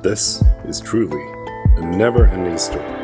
This is truly a never-ending story.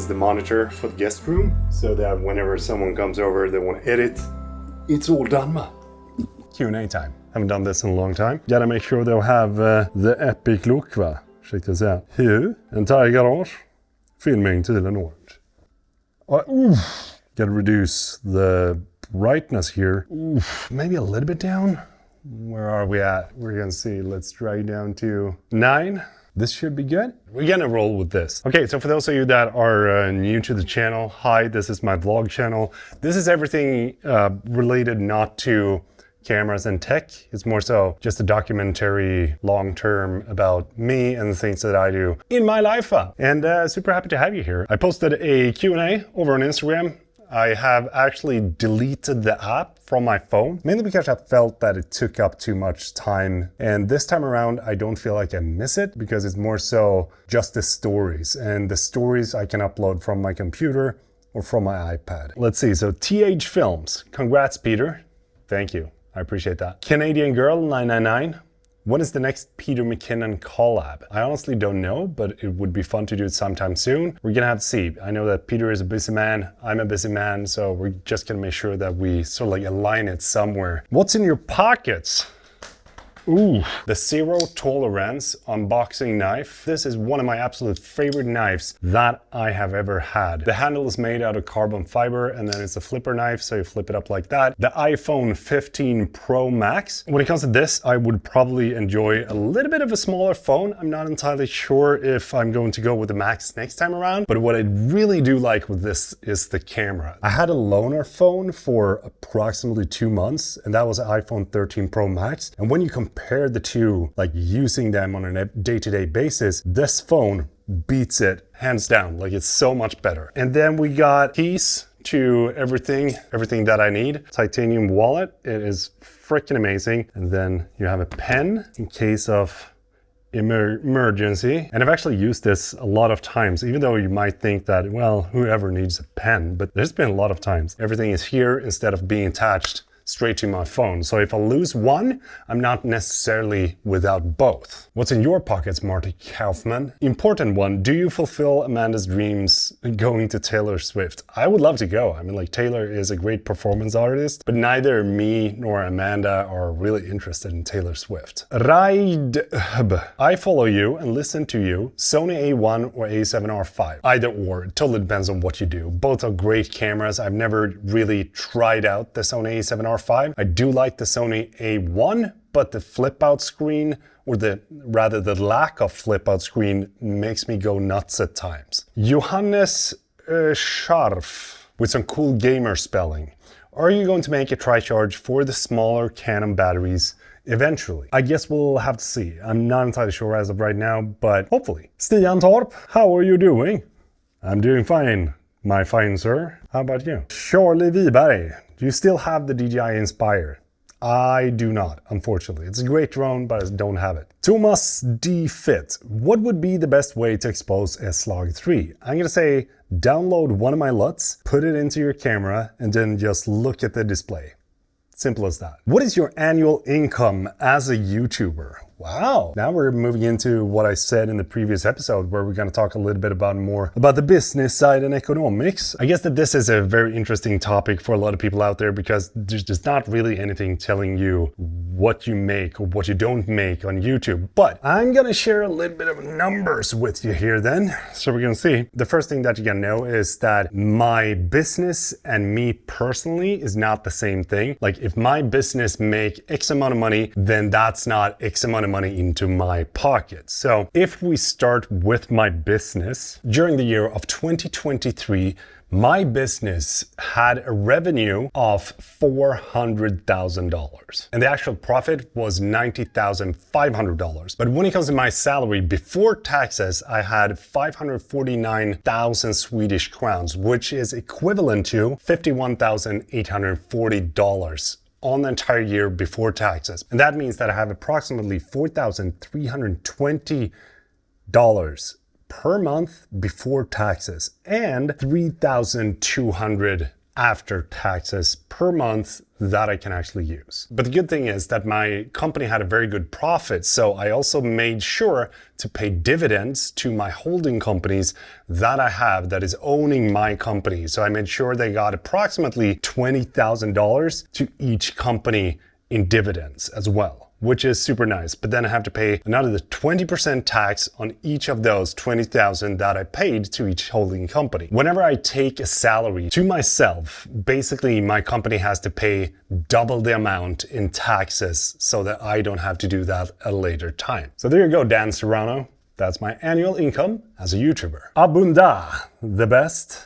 The monitor for the guest room, so that whenever someone comes over they want to edit, it's all done ma. Q&A time. Haven't done this in a long time. Gotta make sure they'll have the epic look va. Ursäkta säga. Here, entire garage. Filming till an orange. Gotta reduce the brightness here. Maybe a little bit down. Where are we at? We're gonna see. Let's drag down to 9. This should be good. We're gonna roll with this. Okay, so for those of you that are new to the channel, hi, this is my vlog channel. This is everything related not to cameras and tech. It's more so just a documentary long-term about me and the things that I do in my life. And super happy to have you here. I posted a Q&A over on Instagram. I have actually deleted the app from my phone, mainly because I felt that it took up too much time. And this time around, I don't feel like I miss it because it's more so just the stories. And the stories I can upload from my computer or from my iPad. Let's see, so TH Films. Congrats, Peter. Thank you, I appreciate that. Canadian Girl 999. When is the next Peter McKinnon collab? I honestly don't know, but it would be fun to do it sometime soon. We're gonna have to see. I know that Peter is a busy man, I'm a busy man, so we're just gonna make sure that we sort of like align it somewhere. What's in your pockets? Ooh, the Zero Tolerance unboxing knife. This is one of my absolute favorite knives that I have ever had. The handle is made out of carbon fiber and then it's a flipper knife, so you flip it up like that. The iPhone 15 Pro Max. When it comes to this, I would probably enjoy a little bit of a smaller phone. I'm not entirely sure if I'm going to go with the Max next time around, but what I really do like with this is the camera. I had a loaner phone for approximately 2 months, and that was an iPhone 13 Pro Max. And when you compare the two, like using them on a day-to-day basis, this phone beats it hands down. Like, it's so much better. And then we got keys to everything that I need. Titanium wallet, it is freaking amazing. And then you have a pen in case of emergency. And I've actually used this a lot of times, even though you might think that, well, whoever needs a pen, but there's been a lot of times. Everything is here instead of being attached straight to my phone. So if I lose one, I'm not necessarily without both. What's in your pockets, Marty Kaufman? Important one, do you fulfill Amanda's dreams going to Taylor Swift? I would love to go. I mean, like, Taylor is a great performance artist, but neither me nor Amanda are really interested in Taylor Swift. Ride, I follow you and listen to you. Sony A1 or A7R5? Either or, it totally depends on what you do. Both are great cameras. I've never really tried out the Sony A7R5. I do like the Sony A1, but the flip out screen, or the lack of flip out screen, makes me go nuts at times. Johannes Scharf. with some cool gamer spelling? Are you going to make a tri-charge for the smaller Canon batteries eventually? I guess we'll have to see. I'm not entirely sure as of right now, but hopefully. Stian Torp, how are you doing? I'm doing fine, my fine sir. How about you? Charlie Wiberg, do you still have the DJI Inspire? I do not, unfortunately. It's a great drone, but I don't have it. Thomas D. Fit, what would be the best way to expose a Slog 3? I'm gonna say download one of my LUTs, put it into your camera, and then just look at the display. Simple as that. What is your annual income as a YouTuber? Wow. Now we're moving into what I said in the previous episode, where we're going to talk a little bit more about the business side and economics. I guess that this is a very interesting topic for a lot of people out there, because there's just not really anything telling you what you make or what you don't make on YouTube. But I'm going to share a little bit of numbers with you here then. So we're going to see. The first thing that you're going to know is that my business and me personally is not the same thing. Like, if my business make X amount of money, then that's not X amount of money into my pocket. So if we start with my business, during the year of 2023, my business had a revenue of $400,000 and the actual profit was $90,500. But when it comes to my salary before taxes, I had 549,000 Swedish crowns, which is equivalent to $51,840 on the entire year before taxes. And that means that I have approximately $4,320 per month before taxes and $3,200 after taxes per month that I can actually use. But the good thing is that my company had a very good profit, so I also made sure to pay dividends to my holding companies that I have that is owning my company. So I made sure they got approximately $20,000 to each company in dividends as well, which is super nice. But then I have to pay another 20% tax on each of those 20,000 that I paid to each holding company. Whenever I take a salary to myself, basically my company has to pay double the amount in taxes so that I don't have to do that at a later time. So there you go, Dan Serrano. That's my annual income as a YouTuber. Abunda, the best?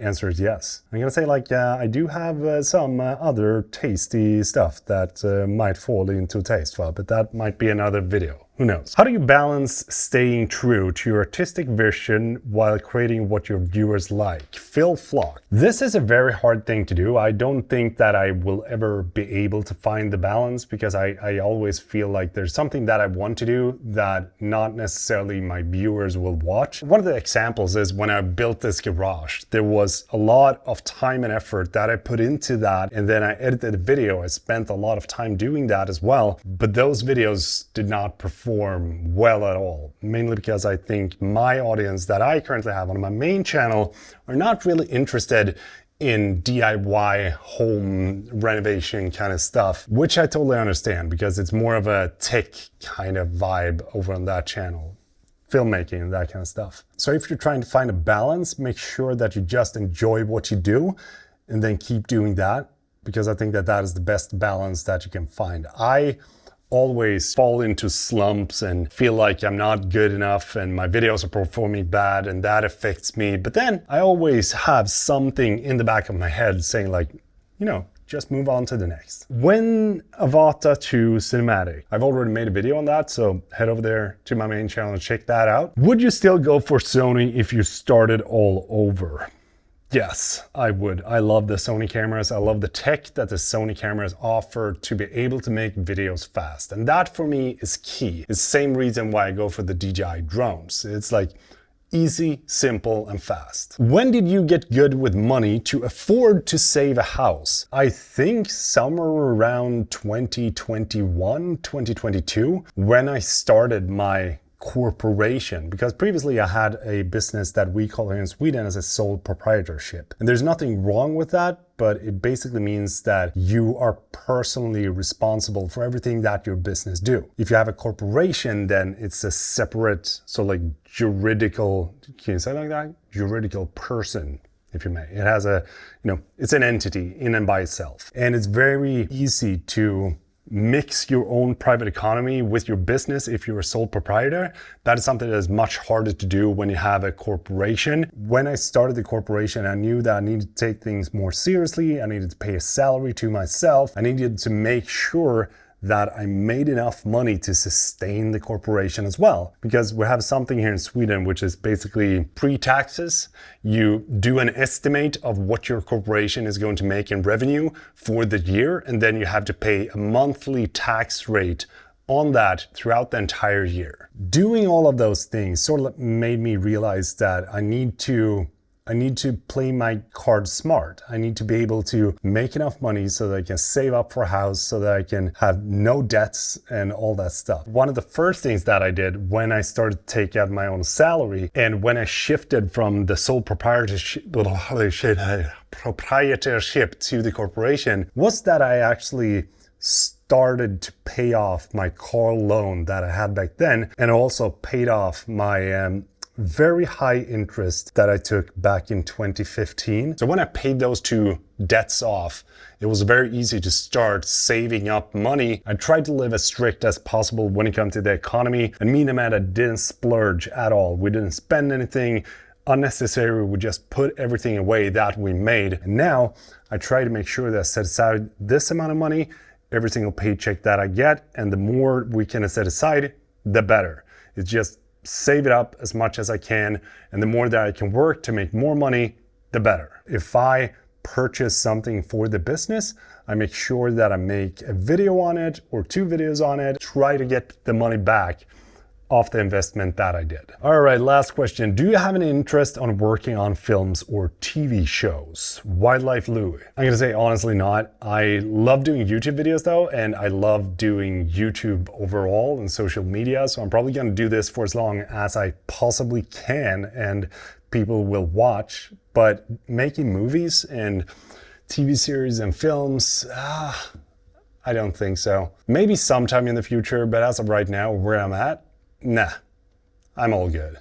Answer is yes. I'm gonna say, like, I do have some other tasty stuff that might fall into taste for, but that might be another video. Who knows? How do you balance staying true to your artistic vision while creating what your viewers like? Phil Flock. This is a very hard thing to do. I don't think that I will ever be able to find the balance, because I always feel like there's something that I want to do that not necessarily my viewers will watch. One of the examples is when I built this garage. There was a lot of time and effort that I put into that, and then I edited the video. I spent a lot of time doing that as well, but those videos did not perform well at all, mainly because I think my audience that I currently have on my main channel are not really interested in DIY home renovation kind of stuff, which I totally understand, because it's more of a tech kind of vibe over on that channel, filmmaking and that kind of stuff. So if you're trying to find a balance, make sure that you just enjoy what you do and then keep doing that, because I think that that is the best balance that you can find. I always fall into slumps and feel like I'm not good enough and my videos are performing bad, and that affects me. But then I always have something in the back of my head saying, like, you know, just move on to the next. When Avata 2 cinematic. I've already made a video on that, so head over there to my main channel and check that out. Would you still go for Sony if you started all over? Yes, I would. I love the Sony cameras. I love the tech that the Sony cameras offer to be able to make videos fast. And that for me is key. It's the same reason why I go for the DJI drones. It's like easy, simple, and fast. When did you get good with money to afford to save a house? I think somewhere around 2021, 2022, when I started my corporation, because previously I had a business that we call here in Sweden as a sole proprietorship. And there's nothing wrong with that, but it basically means that you are personally responsible for everything that your business do. If you have a corporation, then it's a separate, so like juridical, can you say it like that? Juridical person, if you may. It has a, you know, it's an entity in and by itself. And it's very easy to mix your own private economy with your business if you're a sole proprietor. That is something that is much harder to do when you have a corporation. When I started the corporation, I knew that I needed to take things more seriously. I needed to pay a salary to myself. I needed to make sure that I made enough money to sustain the corporation as well. Because we have something here in Sweden, which is basically pre-taxes. You do an estimate of what your corporation is going to make in revenue for the year, and then you have to pay a monthly tax rate on that throughout the entire year. Doing all of those things sort of made me realize that I need to play my cards smart. I need to be able to make enough money so that I can save up for a house, so that I can have no debts and all that stuff. One of the first things that I did when I started to take out my own salary, and when I shifted from the sole proprietorship to the corporation, was that I actually started to pay off my car loan that I had back then, and also paid off my very high interest that I took back in 2015. So when I paid those two debts off, it was very easy to start saving up money. I tried to live as strict as possible when it comes to the economy, and me and Amanda didn't splurge at all. We didn't spend anything unnecessary. We just put everything away that we made. And now I try to make sure that I set aside this amount of money every single paycheck that I get, and the more we can set aside, the better. It's just save it up as much as I can, and the more that I can work to make more money, the better. If I purchase something for the business, I make sure that I make a video on it or 2 videos on it, try to get the money back off the investment that I did. All right, last question. Do you have any interest on working on films or TV shows? Wildlife Louie. I'm gonna say honestly not. I love doing YouTube videos though, and I love doing YouTube overall and social media, so I'm probably gonna do this for as long as I possibly can and people will watch. But making movies and TV series and films, I don't think so. Maybe sometime in the future, but as of right now, where I'm at, nah, I'm all good.